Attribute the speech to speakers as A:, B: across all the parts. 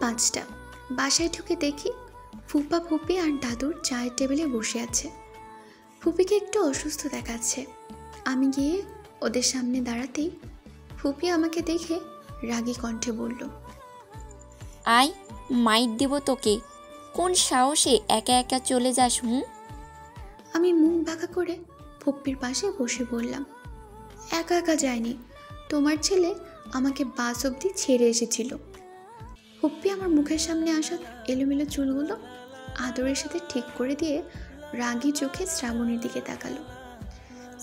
A: 5টা। বাসায় ঢুকে দেখি ফুপা ফুপি আর দাদুর চায়ের টেবিলে বসে আছে। ফুপিকে একটু অসুস্থ দেখাচ্ছে। আমি গিয়ে ওদের সামনে দাঁড়াতেই ফুপি আমাকে দেখে রাগী কণ্ঠে বলল,
B: আয়, মাইট দেব তোকে। কোন সাহসে একা একা চলে যাস?
A: আমি মুখ বাঁকা করে ফুপ্পির পাশে বসে বললাম, একা একা যায়নি, তোমার ছেলে আমাকে বাস অবধি ছেড়ে এসেছিল। ফুপ্পি আমার মুখের সামনে আসা এলোমেলো চুলগুলো আদরের সাথে ঠিক করে দিয়ে রাগী চোখে শ্রাবণের দিকে তাকালো।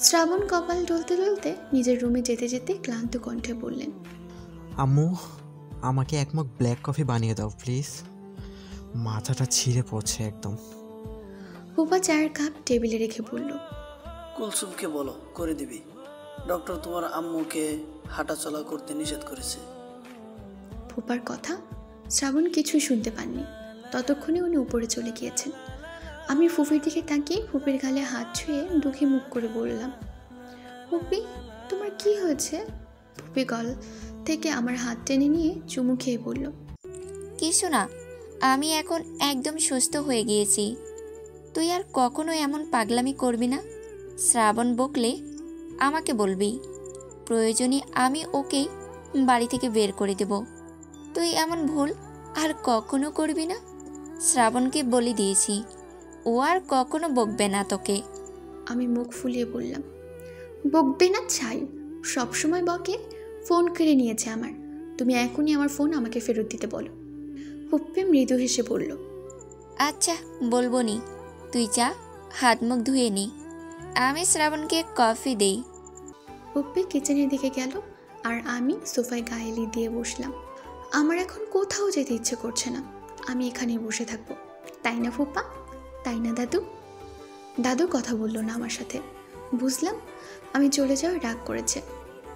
A: শ্রাবণ কপাল ডলতে ডলতে নিজের রুমে যেতে যেতে ক্লান্ত কণ্ঠে বললেন,
C: আম্মু, আমাকে এক মগ ব্ল্যাক কফি বানিয়ে দাও প্লিজ, মাথাটা ছিঁড়ে পড়ছে একদম।
A: ফুপা চায়ের কাপ টেবিলে রেখে বলল,
D: কুলসুমকে বলো করে দিবি। ডক্টর তোমার আম্মুকে হাঁটাচলা করতে নিষেধ করেছে।
A: ফুপার কথা শ্রাবণ কিছুই শুনতে পাননি। ততক্ষণে উনি উপরে চলে গিয়েছেন। আমি ফুপির দিকে তাকিয়ে ফুপির গালে হাত ছুঁয়ে দুঃখী মুখ করে বললাম, ফুপি তোমার কি হয়েছে? ফুপি গল থেকে আমার হাত টেনে নিয়ে চুমু খেয়ে বলল,
B: কিছু না, আমি এখন একদম সুস্থ হয়ে গিয়েছি। তুই আর কখনো এমন পাগলামি করবি না। শ্রাবণ বকলে আমাকে বলবি, প্রয়োজনে আমি ওকেই বাড়ি থেকে বের করে দেব। তুই এমন ভুল আর কখনো করবি না। শ্রাবণকে বলে দিয়েছি, ও আর কখনো বকবে না তোকে।
A: আমি মুখ ফুলিয়ে বললাম, বকবে না ছাই, সবসময় বকে। ফোন কেড়ে নিয়েছে আমার, তুমি এখনই আমার ফোন আমাকে ফেরত দিতে বলো। ফুপ্পি মৃদু হেসে বলল,
B: আচ্ছা বলবো নি, তুই যা হাত মুখ ধুয়ে নি, আমি শ্রাবণকে কফি দেই।
A: ফুপ্পি কিচেনের দিকে গেল আর আমি সোফায় গায়েলি দিয়ে বসলাম। আমার এখন কোথাও যেতে ইচ্ছে করছে না, আমি এখানেই বসে থাকবো। তাই না ফুপ্পা, তাই না দাদু? দাদু কথা বললো না আমার সাথে। বুঝলাম আমি চলে যাওয়া রাগ করেছে।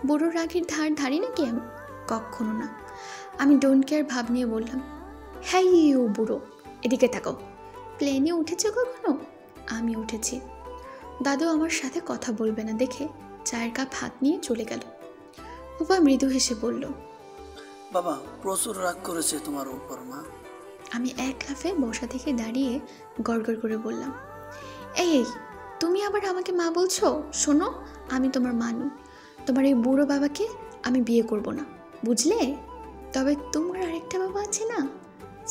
A: বুড়ো রাগের ধার ধারি নাকি আমি? কখনো না। আমি ডোন্ট কেয়ার ভাব নিয়ে বললাম, হ্যাঁ ও বুড়ো, এদিকে তাকাও। প্লেনে উঠেছে কখনো? আমি উঠেছি। দাদু আমার সাথে কথা বলবে না দেখে চায়ের কাপ হাত নিয়ে চলে গেল। ফুপা মৃদু হেসে বলল,
D: বাবা প্রচুর রাগ করেছে তোমার উপর মা।
A: আমি এক লাফে বসা থেকে দাঁড়িয়ে গড়গড় করে বললাম, এই তুমি আবার আমাকে মা বলছো? শোনো, আমি তোমার মা নই। তোমার এই বুড়ো বাবাকে আমি বিয়ে করব না, বুঝলে? তবে তোমার আরেকটা বাবা আছে না,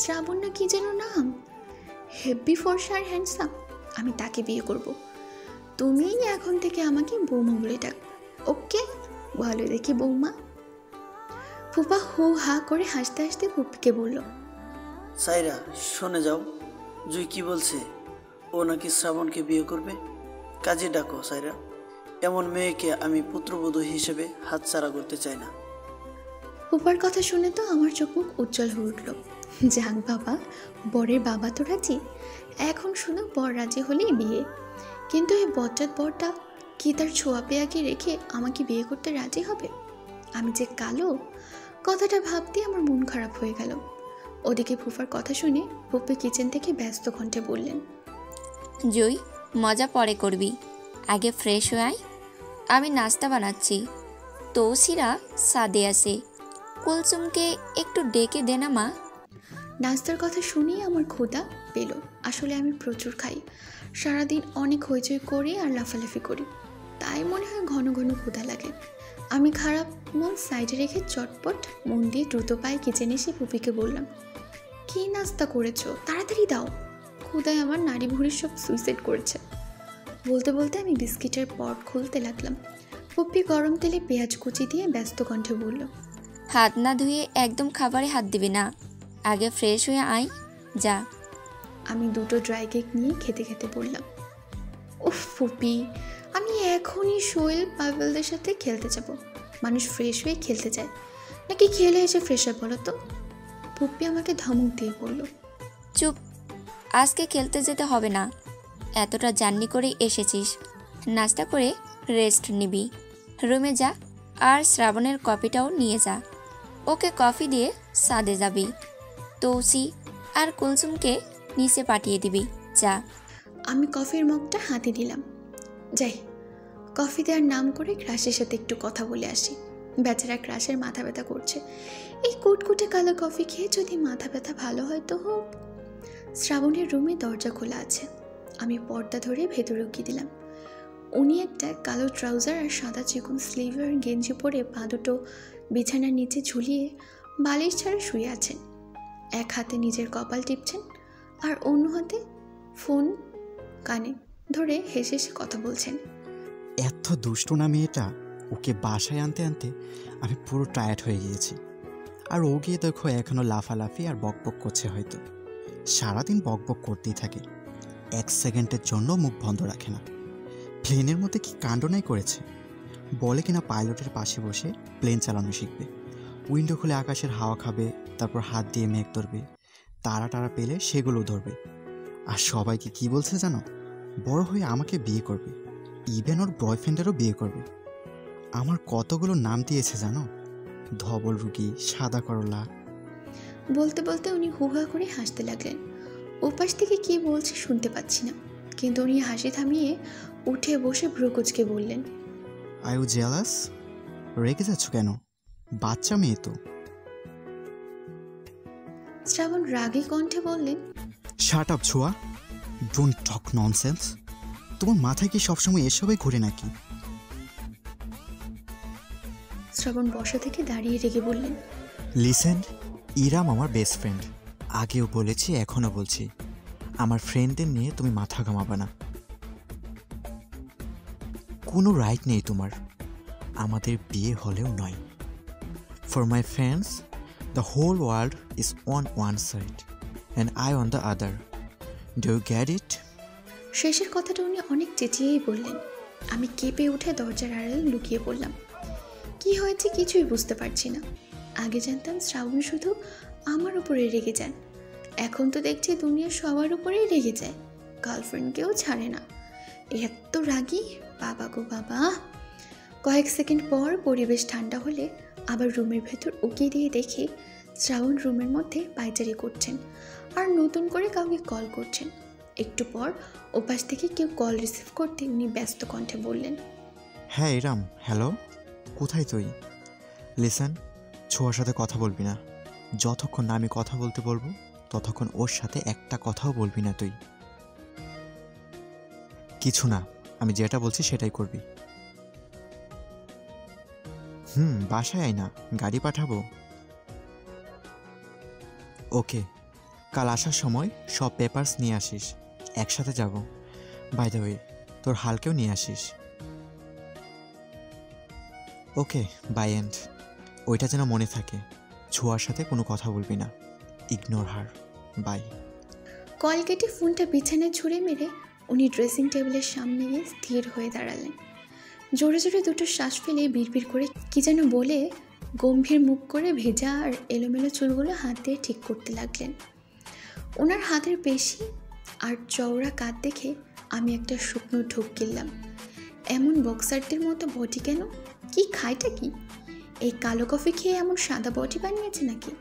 A: শ্রাবণ না কি যেন নাম, হেভি ফর্সা আর হ্যান্ডসাম, আমি তাকে বিয়ে করব। তুমিই এখন থেকে আমাকে বৌমা বলে ডাক, ওকে? ভালো দেখি বৌমা। ফুপা হু হা করে হাসতে হাসতে ফুপিকে বলল,
D: সাইরা শুনে যাও, জুই কি বলছে? ও নাকি শ্রাবণকে বিয়ে করবে। কাজে ডাকো সাইরা, এমন মেয়েকে আমি পুত্রবধূ হিসেবে হাতছাড়া করতে চাই না।
A: ফুপার কথা শুনে তো আমার চোখ মুখ উজ্জ্বল হয়ে উঠল। যাক বাবা, বরের বাবা তো রাজি, এখন শুধু বর রাজি হলেই বিয়ে। কিন্তু এই বজ্জাত বরটা কি তার ছোঁয়া পেয়াকে রেখে আমাকে বিয়ে করতে রাজি হবে? আমি যে কালো, কথাটা ভাবতে আমার মন খারাপ হয়ে গেল। ওদিকে ফুফার কথা শুনে ফুপি কিচেন থেকে ব্যস্ত কণ্ঠে বললেন,
B: জয়, মজা পরে করবি, আগে ফ্রেশ হয়ে আয়। আমি নাস্তা বানাচ্ছি। তৌসিরা সাদে আছে, কুলসুমকে একটু ডেকে দে না মা।
A: নাস্তার কথা শুনেই আমার ক্ষুধা পেল। আসলে আমি প্রচুর খাই, সারাদিন অনেক হইচই করি আর লাফালাফি করি, তাই মনে হয় ঘন ঘন ক্ষুধা লাগে। আমি খারাপ মন সাইডে রেখে চটপট মন দিয়ে দ্রুত পায়ে কিচেনে এসে পুপিকে বললাম, কি নাস্তা করেছো, তাড়াতাড়ি দাও। ক্ষুধায় আমার নাড়ি ভুড়ি সব সুইসাইড করেছে। বলতে বলতে আমি বিস্কিটের পট খুলতে লাগলাম। পুপি গরম তেলে পেঁয়াজ কুচি দিয়ে ব্যস্ত কণ্ঠে বলল,
B: হাত না ধুয়ে একদম খাবারে হাত দিবি না, আগে ফ্রেশ হয়ে আয় যা।
A: আমি দুটো ড্রাই কেক নিয়ে খেতে খেতে বললাম, উফ পুপি, আমি এখনই শোয়েল পাভেলদের সাথে খেলতে যাব। মানুষ ফ্রেশ হয়ে খেলতে যায় নাকি খেলে এসে ফ্রেশ হয় বলো তো? পুপি আমাকে ধমক দিয়ে বলল,
B: চুপ, আজকে খেলতে যেতে হবে না। এতটা জার্নি করে এসেছিস, নাস্তা করে রেস্ট নিবি। রুমে যা আর শ্রাবণের কফিটাও নিয়ে যা। ওকে কফি দিয়ে সাদে যাবি। তৌসি আর কুলসুমকে নিচে পাঠিয়ে দিবি যা।
A: আমি কফির মগটা হাতে দিলাম। যাই, কফি দেওয়ার নাম করে ক্রাশের সাথে একটু কথা বলে আসি। বেচারা ক্রাশের মাথা ব্যথা করছে। এই কুটকুটে কালো কফি খেয়ে যদি মাথা ব্যথা ভালো হয় তো হোক। শ্রাবণের রুমে দরজা খোলা আছে। আমি পর্দা ধরে ভেতরে উকিয়ে দিলাম। উনি একটা কালো ট্রাউজার আর সাদা চিকন স্লিভের গেঞ্জি পরে পা দুটো বিছানার নিচে ঝুলিয়ে বালিশ ছাড়া শুয়ে আছেন। এক হাতে নিজের কপাল টিপছেন আর অন্য হাতে ফোন কানে ধরে হেসে হেসে কথা বলছেন।
C: এত দুষ্ট না মেয়েটা, ওকে বাসায় আনতে আনতে আমি পুরো টায়ার্ড হয়ে গিয়েছি। আর ও গিয়ে দেখো এখনও লাফালাফি আর বকবক করছে। হয়তো সারাদিন বকবক করতেই থাকে, 1 সেকেন্ডের জন্য মুখ বন্ধ রাখে না। প্লেনের মধ্যে কি কাণ্ড নাই করেছে। বলে কিনা পাইলটের পাশে বসে প্লেন চালানো শিখবে, উইন্ডো খুলে আকাশের হাওয়া খাবে, তারপর হাত দিয়ে মেঘ ধরবে, তারা টারা পেলে সেগুলো ধরবে। আর সবাইকে কি বলছে জানো? বড় হয়ে আমাকে বিয়ে করবে, ইভেন ওর বয়ফ্রেন্ডেরও বিয়ে করবে। আমার কতগুলো নাম দিয়েছে জানো? ধবল রুগী, সাদা করলা।
A: বলতে বলতে উনি হুহা করে হাসতে লাগলেন। ওপাশ থেকে কি বলছে শুনতে পাচ্ছি না, কিন্তু উনি হাসি থামিয়ে উঠে বসে ভ্রুকুচকে বললেন,
C: আই ইউ জেলাস? রেগে যাচ্ছ কেন? বাচ্চা মেয়ে তো।
A: শ্রাবণ রাগী কণ্ঠে বললেন,
C: shut up Chhoya, don't talk nonsense. তোমার মাথায় কি সবসময় এসবই ঘুরে নাকি?
A: শ্রাবণ বসা থেকে দাঁড়িয়ে রেগে বললেন,
C: লিসেন, ইরাম আমার বেস্ট ফ্রেন্ড। আগেও বলেছি, এখনও বলছি, আমার ফ্রেন্ডদের নিয়ে তুমি মাথা ঘামাবে না। কোনো রাইট নেই তোমার, আমাদের বিয়ে হলেও নয়। For my friends, the whole world is on one side and I on the other. Do you get it?
A: শেষের কথাটা উনি অনেক চেঁচিয়েই বললেন। আমি কেঁপে উঠে দরজার আড়ালে লুকিয়ে পড়লাম। কি হয়েছে কিছুই বুঝতে পারছি না। আগে জানতাম শ্রাবণ শুধু আমার উপরে রেগে যান, এখন তো দেখছি দুনিয়ার সবার উপরেই রেগে যায়, গার্লফ্রেন্ডকেও ছাড়ে না। এত রাগী, বাবা গো বাবা। কয়েক সেকেন্ড পর পরিবেশ ঠান্ডা হলে আবার রুমের ভেতর উকিয়ে দিয়ে দেখি শ্রাবণ রুমের মধ্যে পায়চারি করছেন আর নতুন করে কাউকে কল করছেন। একটু পর ওপাশ থেকে কেউ কল রিসিভ করতে উনি ব্যস্ত কণ্ঠে বললেন,
C: হ্যাঁ ইরাম, হ্যালো, কোথায় তুই? লিসেন, ছোঁয়ার সাথে কথা বলবি না। যতক্ষণ না আমি কথা বলতে বলবো ততক্ষণ ওর সাথে একটা কথাও বলবি না তুই। কিছু না, আমি যেটা বলছি সেটাই করবি। বাসায় আয় না, গাড়ি পাঠাবো। ওকে, কাল আসার সময় সব পেপারস নিয়ে আসিস, একসাথে যাব। বাই দ্য ওয়ে, তোর হালকেও নিয়ে আসিস। ওকে, বাই এন্ড। ওইটা যেন মনে থাকে, ছোঁয়ার সাথে কোনো কথা বলবি না। Ignore her, by.
A: কল কেটে ফোনটা বিছানায় ছুঁড়ে মেরে উনি ড্রেসিং টেবিলের সামনে গিয়ে স্থির হয়ে দাঁড়ালেন। জোরে জোরে দুটো শ্বাস ফেলে বিড়বিড় করে কি যেন বলে গম্ভীর মুখ করে ভেজা আর এলোমেলো চুলগুলো হাত দিয়ে ঠিক করতে লাগলেন। ওনার হাতের পেশি আর চওড়া কাঁধ দেখে আমি একটা শুকনো ঢোক গিললাম। এমন বক্সারদের মতো বডি কেন? কি খায়টা কি? এই কালো কফি খেয়ে এমন সাদা বডি বানিয়েছে নাকি?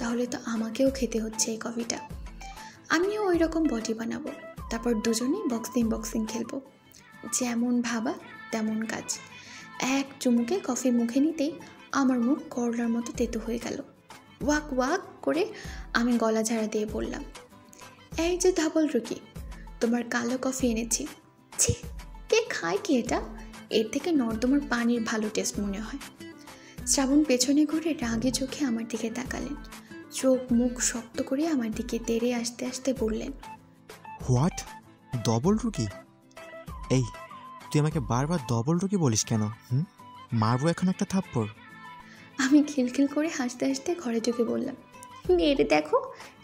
A: তাহলে তো আমাকেও খেতে হচ্ছে এই কফিটা। আমিও ওই রকম বডি বানাবো, তারপর দুজনেই বক্সিং খেলবো। যেমন ভাবা তেমন কাজ। এক চুমুকে কফি মুখে নিতেই আমার মুখ করলার মতো তেতো হয়ে গেল। ওয়াক ওয়াক করে আমি গলা ঝাড়া দিয়ে বললাম, এই যে ধবল রুকি, তোমার কালো কফি এনেছি। ছি, কে খায় কি এটা? এর থেকে নর্দমার পানির ভালো টেস্ট মনে হয়। শ্রাবণ পেছনে ঘুরে রাগে চোখে আমার দিকে তাকালেন। চোখ মুখ শক্ত করে আমার দিকে তেড়ে আসতে আসতে বললেন,
C: হোয়াট? Double rookie? এই, তুই আমাকে বারবার ডবল রুকি বলিস কেন? মারবো এখন একটা থাপ্পড়।
A: আমি খিলখিল করে হাসতে হাসতে ঘরে ঢুকে বললাম, মেরে দেখো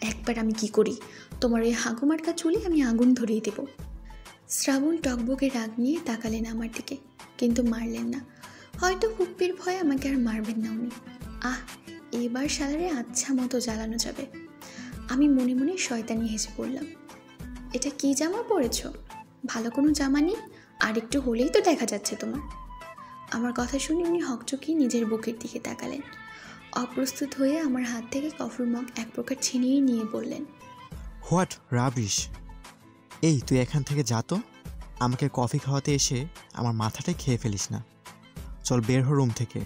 A: একবার আমি কি করি। তোমার ওই হাগুমার্কা চুলে আমি আগুন ধরিয়ে দেব। শ্রাবণ টকবকে রাগ নিয়ে তাকালেন আমার দিকে, কিন্তু মারলেন না। হয়তো হুপ্পির ভয়ে আমাকে আর মারবেন না উনি। এবার শালারে আচ্ছা মতো জ্বালানো যাবে। আমি মনে মনে শয়তানি হেসে বললাম, এটা কি জামা পরেছ? ভালো কোনো জামা নেই? আর একটু হলেই তো দেখা যাচ্ছে তোমার। আমার কথা শুনে উনি হকচকিয়ে নিজের বুকের দিকে তাকালেন। অপ্রস্তুত হয়ে আমার হাত থেকে কফির মগ এক প্রকার ছিনিয়ে নিয়ে বললেন,
C: হোয়াট রাবিশ! এই, তুই এখান থেকে যা তো। আমাকে কফি খাওয়াতে এসে আমার মাথাটাই খেয়ে ফেলিস না। চল বের হ রুম থেকে।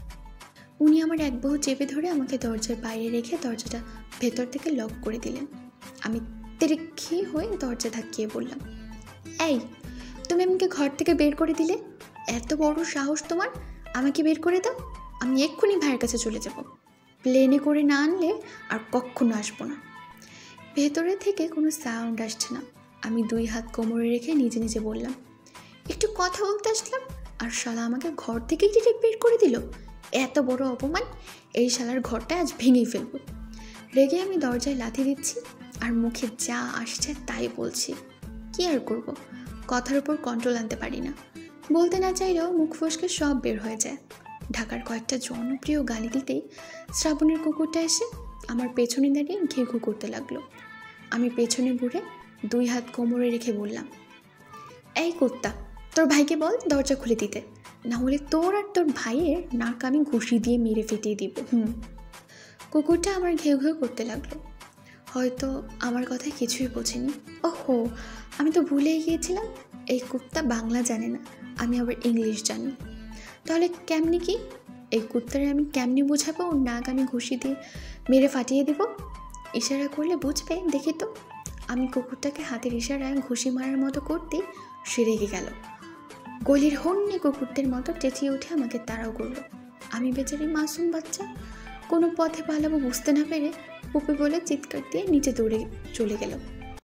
A: উনি আমার এক বাহু চেপে ধরে আমাকে দরজার বাইরে রেখে দরজাটা ভেতর থেকে লক করে দিলেন। আমি তেরেক্ষি হয়ে দরজা ধাক্কিয়ে বললাম, এই তুমি আমাকে ঘর থেকে বের করে দিলে, এত বড় সাহস তোমার! আমাকে বের করে দাও, আমি এক্ষুনি ভাইয়ের কাছে চলে যাব। প্লেনে করে না আনলে আর কখনো আসবো না। ভেতরে থেকে কোনো সাউন্ড আসছে না। আমি 2 হাত কোমরে রেখে নিজে নিজে বললাম, একটু কথা বলতে আসলাম আর শালা আমাকে ঘর থেকেই ডিরেক্ট বের করে দিল। এত বড় অপমান! এই শালার ঘরটা আজ ভেঙেই ফেলবো। রেগে আমি দরজায় লাথি দিচ্ছি আর মুখে যা আসছে তাই বলছি। কি আর করব, কথার উপর কন্ট্রোল আনতে পারি না। বলতে না চাইলেও মুখ ফসকে সব বের হয়ে যায়। ঢাকার কয়েকটা জনপ্রিয় গালি দিতেই শ্রাবণের কুকুরটা এসে আমার পেছনে দাঁড়িয়ে ঘেউ ঘেউ করতে লাগলো। আমি পেছনে ঘুরে 2 হাত কোমরে রেখে বললাম, এই কুত্তা, তোর ভাইকে বল দরজা খুলে দিতে, না হলে তোর আর তোর ভাইয়ের নাক আমি ঘুষি দিয়ে মেরে ফেটিয়ে দিব। কুকুরটা আমার ঘেউ ঘেউ করতে লাগলো। হয়তো আমার কথায় কিছুই বোঝেনি। ওহো, আমি তো ভুলেই গিয়েছিলাম এই কুত্তা বাংলা জানে না, আমি আবার ইংলিশ জানি। তাহলে কেমনি কি এই কুত্তারে আমি কেমনি বোঝাবো ওর নাক আমি ঘুষি দিয়ে মেরে ফাটিয়ে দেব? ইশারা করলে বুঝবে, দেখি তো। আমি কুকুরটাকে হাতের ইশারায় ঘুষি মারার মতো করতেই সে রেগে গেল। গলির হন্যে কুকুরদের মতো চেঁচিয়ে উঠে আমাকে তাড়াও করলো। আমি বেচারি মাসুম বাচ্চা, কোনো পথে পালাবো বুঝতে না পেরে পুপি বলে চিৎকার দিয়ে নিচে দৌড়ে চলে গেল।